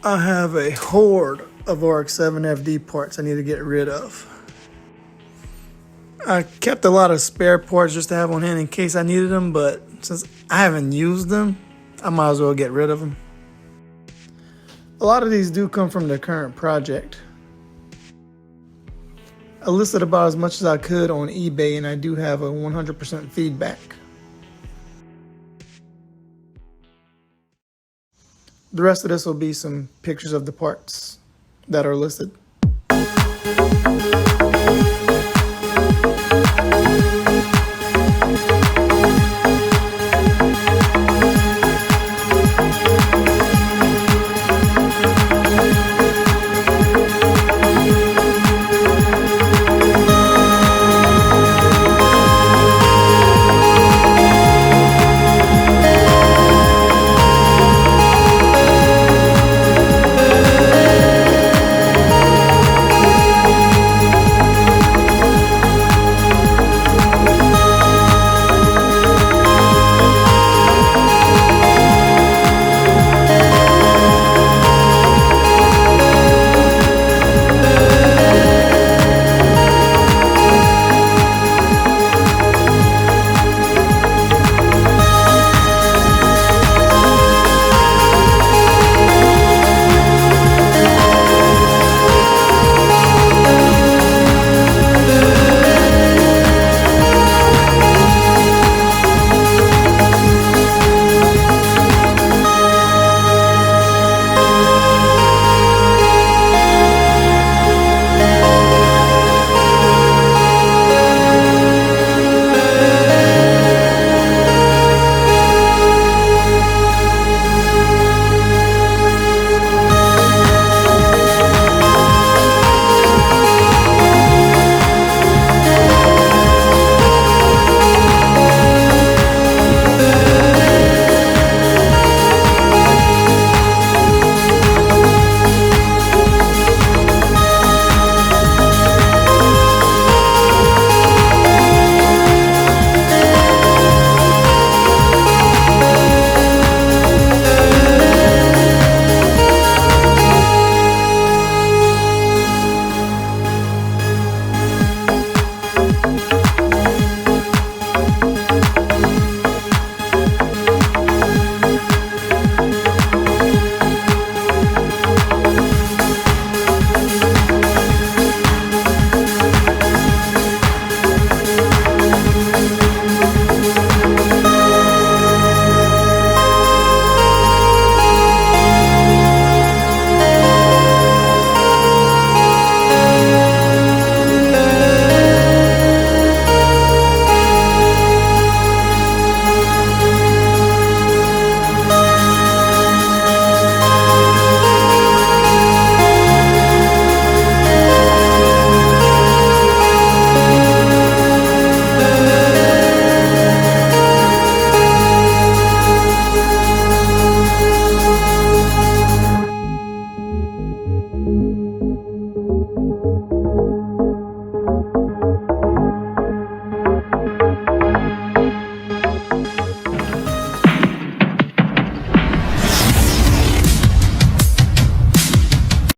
I have a horde of RX-7 FD parts I need to get rid of. I kept a lot of spare parts just to have on hand in case I needed them, but since I haven't used them, I might as well get rid of them. A lot of these do come from the current project. I listed about as much as I could on eBay, and I do have a 100% feedback. The rest of this will be some pictures of the parts that are listed.